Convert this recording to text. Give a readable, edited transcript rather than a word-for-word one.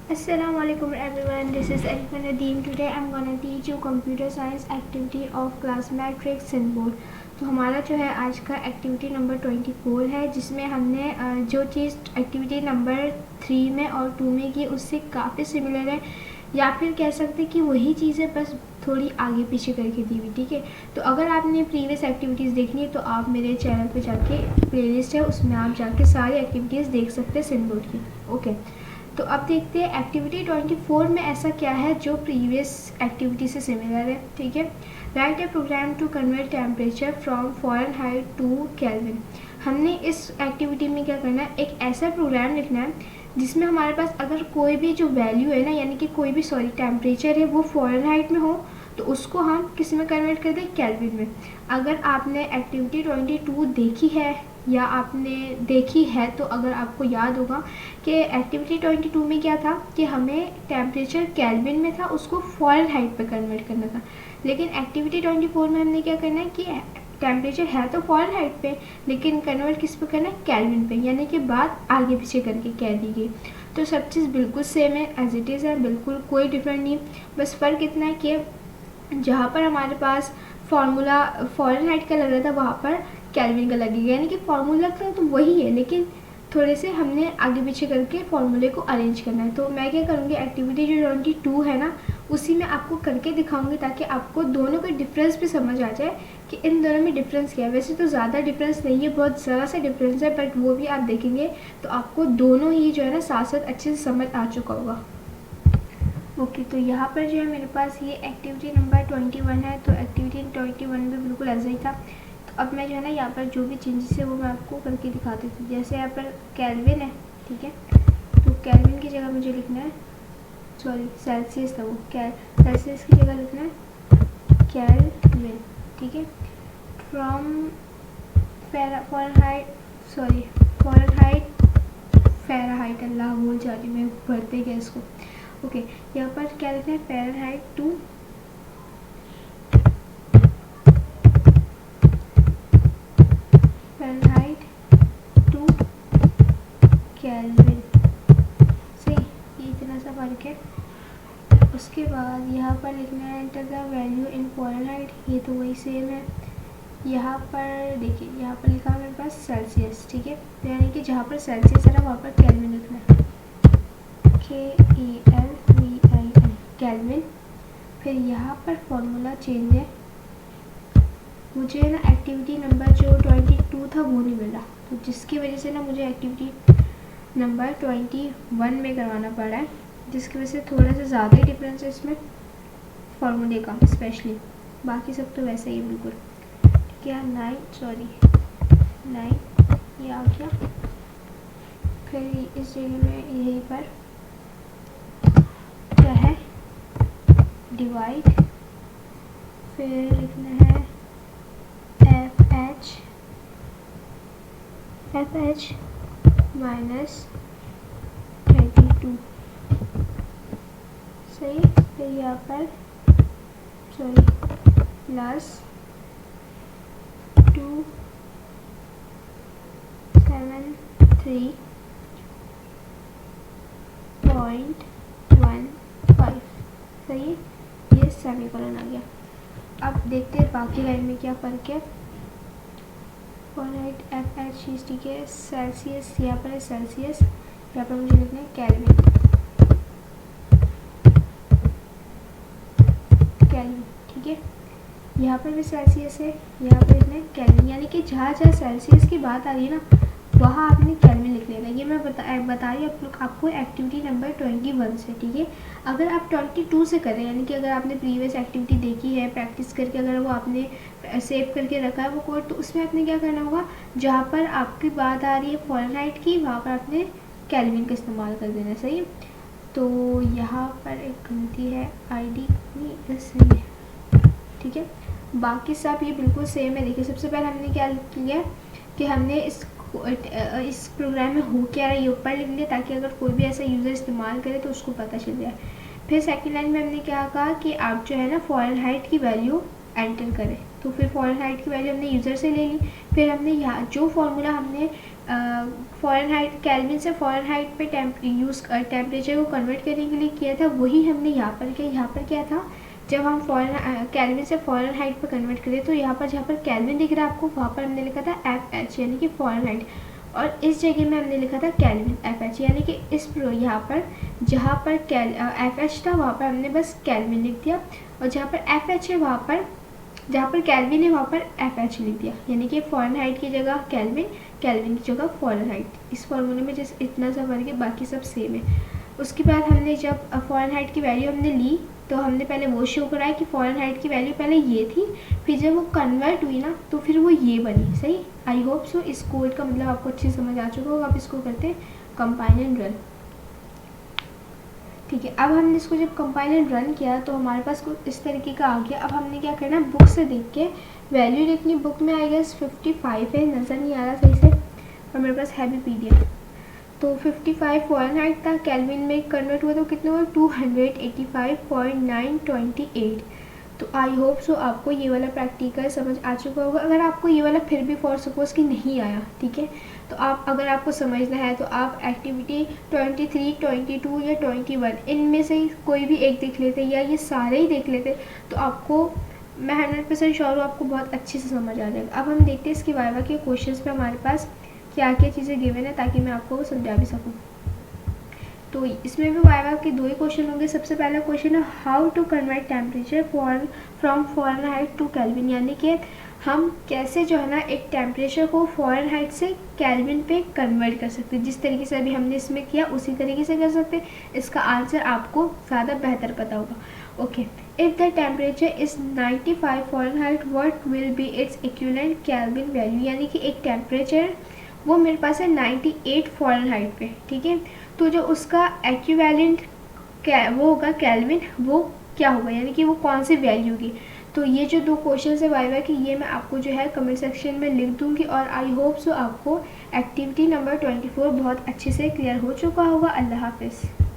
Assalamualaikum everyone, this is Arifan Nadeem. Today I'm gonna teach you computer science activity of class matrix symbol. तो हमारा जो है आज का एक्टिविटी नंबर 24 है, जिसमें हमने जो चीज़ एक्टिविटी नंबर 3 में और 2 में की उससे काफ़ी सिमिलर है, या फिर कह सकते कि वही चीज़ें बस थोड़ी आगे पीछे करके दी हुई। ठीक है, तो अगर आपने प्रीवियस एक्टिविटीज़ देखनी है तो आप मेरे चैनल पे जाके प्लेलिस्ट है उसमें आप जाके सारी एक्टिविटीज़ देख सकते हैं सिम्बोल की। ओके, तो अब देखते हैं एक्टिविटी 24 में ऐसा क्या है जो प्रीवियस एक्टिविटी से सिमिलर है। ठीक है, write a program to convert temperature from Fahrenheit to Kelvin. हमने इस एक्टिविटी में क्या करना है, एक ऐसा प्रोग्राम लिखना है जिसमें हमारे पास अगर कोई भी जो वैल्यू है ना, यानी कि कोई भी टेम्परेचर है वो फ़ारेनहाइट में हो तो उसको हम किस में कन्वर्ट कर दें, केल्विन में। अगर आपने एक्टिविटी 22 देखी है या आपने देखी है तो अगर आपको याद होगा कि एक्टिविटी 22 में क्या था कि हमें टेम्परेचर केल्विन में था, उसको फ़ारेनहाइट पे कन्वर्ट करना था। लेकिन एक्टिविटी 24 में हमने क्या करना है कि टेम्परेचर है तो फ़ारेनहाइट पे, लेकिन कन्वर्ट किस पे करना है, केल्विन पे, यानी कि बात आगे पीछे करके कह दी गई। तो सब चीज़ बिल्कुल सेम है, एज इट इज़ है, बिल्कुल कोई डिफरेंट नहीं। बस फ़र्क इतना है कि जहाँ पर हमारे पास फार्मूला फ़ारेनहाइट का लग रहा था वहाँ पर केल्विन का लगेगा, यानी कि फार्मूला तो वही है, लेकिन थोड़े से हमने आगे पीछे करके फार्मूले को अरेंज करना है। तो मैं क्या करूँगी, एक्टिविटी जो 22 है ना उसी में आपको करके दिखाऊंगी ताकि आपको दोनों का डिफरेंस भी समझ आ जाए कि इन दोनों में डिफरेंस क्या है। वैसे तो ज़्यादा डिफरेंस नहीं है, बहुत ज़रा सा डिफरेंस है, बट वो भी आप देखेंगे तो आपको दोनों ही जो है ना साथ साथ अच्छे से समझ आ चुका होगा। ओके, तो यहाँ पर जो है मेरे पास ये एक्टिविटी नंबर 21 है, तो एक्टिविटी 21 भी बिल्कुल ऐसा ही था। तो अब मैं जो है ना यहाँ पर जो भी चेंजेस है वो मैं आपको करके दिखाती थी। जैसे यहाँ पर केल्विन है, ठीक है, तो केल्विन की जगह मुझे लिखना है, सॉरी सेल्सियस था वो, सेल्सियस की जगह लिखना है केल्विन। ठीक है, from Fahrenheit, sorry Fahrenheit, Fahrenheit, अल्लाह भूल जा रही मैं, पढ़ते क्या इसको। ओके, यहाँ पर क्या लिखना है, फ़ारेनहाइट टू केल्विन। सही, ये इतना सा फर्क है। उसके बाद यहाँ पर लिखना है enter the value in Fahrenheit, ये तो वही सेम है। यहाँ पर देखिए, यहाँ पर लिखा है मेरे पास सेल्सियस। ठीक है, तो यानी कि जहाँ पर सेल्सियस है ना वहाँ पर केल्विन लिखना है, KELVIN, केल्विन। फिर यहाँ पर फॉर्मूला चेंज है, मुझे ना एक्टिविटी नंबर जो 22 था वो नहीं मिला, तो जिसकी वजह से ना मुझे एक्टिविटी नंबर 21 में करवाना पड़ा है, जिसकी वजह से थोड़ा सा ज़्यादा ही डिफरेंस है इसमें फॉर्मूले का स्पेशली। बाकी सब तो वैसे ही बिल्कुल। क्या 9 ये आ गया। फिर इस जगह में यहीं पर क्या है, डिवाइड, फिर लिखना है FH माइनस 32। सही, फिर यहाँ पर सॉरी प्लस 273.15। सही, ये सेमीकोलन आ गया। अब देखते हैं बाकी लाइन में क्या फ़र्क है। फ़ारेनहाइट FH, ठीक है, सेल्सियस यहाँ पर है सेल्सियस, यहाँ पर मुझे लिखना है केल्विन। ठीक है, यहाँ पर भी सेल्सियस है, यहाँ पर लिखना है केल्विन, यानी कि जहाँ जहाँ सेल्सियस की बात आ रही है ना वहाँ आपने केल्विन लिख लेना। ये मैं बता रही हूँ आपको एक्टिविटी नंबर 21 से। ठीक है, अगर आप 22 से करें, यानी कि अगर आपने प्रीवियस एक्टिविटी देखी है, प्रैक्टिस करके अगर वो आपने सेव करके रखा है वो कोड, तो उसमें आपने क्या करना होगा, जहाँ पर आपकी बात आ रही है फ़ारेनहाइट की वहाँ पर आपने केल्विन का इस्तेमाल कर देना। सही, तो यहाँ पर एक गलती है, ID नहीं सही है। ठीक है, बाकी सब ये बिल्कुल सेम है। देखिए, सबसे पहले हमने क्या किया कि हमने इस प्रोग्राम में हो क्या रहा है ये ऊपर लिख लिया, ताकि अगर कोई भी ऐसा यूज़र इस्तेमाल करे तो उसको पता चल जाए। फिर सेकंड लाइन में हमने क्या कहा कि आप जो है ना फ़ारेनहाइट की वैल्यू एंटर करें, तो फिर फ़ारेनहाइट की वैल्यू हमने यूज़र से ले ली। फिर हमने यहाँ जो फार्मूला हमने फ़ारेनहाइट, केल्विन से फ़ारेनहाइट पे टेम्परेचर को कन्वर्ट करने के लिए किया था, वही हमने यहाँ पर किया। यहाँ पर क्या था, जब हम केल्विन से फ़ारेनहाइट पे कन्वर्ट करें तो यहाँ पर जहाँ पर केल्विन दिख रहा है आपको, वहाँ पर हमने लिखा था FH यानी कि फ़ारेनहाइट, और इस जगह में हमने लिखा था केल्विन FH, यानी कि इस यहाँ पर जहाँ पर FH था वहाँ पर हमने बस केल्विन लिख दिया, और जहाँ पर FH है वहाँ पर, जहाँ पर केल्विन है वहाँ पर FH लिख दिया, यानी कि फ़ारेनहाइट की जगह केल्विन, केल्विन की जगह फ़ारेनहाइट। इस फॉर्मूले में जैसे इतना सा फर्क है, बाकी सब सेम है। उसके बाद हमने जब फ़ारेनहाइट की वैल्यू हमने ली तो हमने पहले वो शो कराया कि फ़ारेनहाइट की वैल्यू पहले ये थी, फिर जब वो कन्वर्ट हुई ना तो फिर वो ये बनी। सही, आई होप सो इस कोड का मतलब आपको अच्छी समझ आ चुका होगा। आप इसको करते हैं कंपाइल एंड रन। ठीक है, अब हमने इसको जब कंपाइल एंड रन किया तो हमारे पास कुछ इस तरीके का आ गया। अब हमने क्या करना, बुक से देख के वैल्यू लिखनी। बुक में आई गेस 55 है, नज़र नहीं आ रहा सही से, और मेरे पास है भी PDF। तो 55 फ़ारेनहाइट था, केल्विन में कन्वर्ट हुआ तो कितना हुआ, 285.928। तो आई होप सो आपको ये वाला प्रैक्टिकल समझ आ चुका होगा। अगर आपको ये वाला फिर भी फॉर सपोज कि नहीं आया, ठीक है, तो आप, अगर आपको समझना है तो आप एक्टिविटी 23, 22 या 21 इनमें से कोई भी एक देख लेते या ये सारे ही देख लेते, तो आपको मैं 100% श्योर हूँ आपको बहुत अच्छे से समझ आ जाएगा। अब हम देखते हैं इसकी वाइवा के क्वेश्चंस पे हमारे पास क्या क्या चीज़ें गिवन है, ताकि मैं आपको समझा भी सकूँ। तो इसमें भी वाइवा के 2 ही क्वेश्चन होंगे। सबसे पहला क्वेश्चन है how to convert temperature from Fahrenheit to Kelvin, यानी कि हम कैसे जो है ना एक टेम्परेचर को फ़ारेनहाइट से केल्विन पे कन्वर्ट कर सकते हैं। जिस तरीके से अभी हमने इसमें किया उसी तरीके से कर सकते हैं। इसका आंसर आपको ज़्यादा बेहतर पता होगा। Okay, if the temperature is 95 Fahrenheit what will be its equivalent kelvin value, यानी कि एक टेम्परेचर वो मेरे पास है 98 फ़ारेनहाइट पे, ठीक है, तो जो उसका एक्विवेलेंट वो होगा केल्विन, वो क्या होगा, यानी कि वो कौन सी वैल्यू की। तो ये जो 2 क्वेश्चन है वाइवा की, ये मैं आपको जो है कमेंट सेक्शन में लिख दूंगी, और आई होप सो आपको एक्टिविटी नंबर 24 बहुत अच्छे से क्लियर हो चुका होगा। अल्लाह हाफिज़।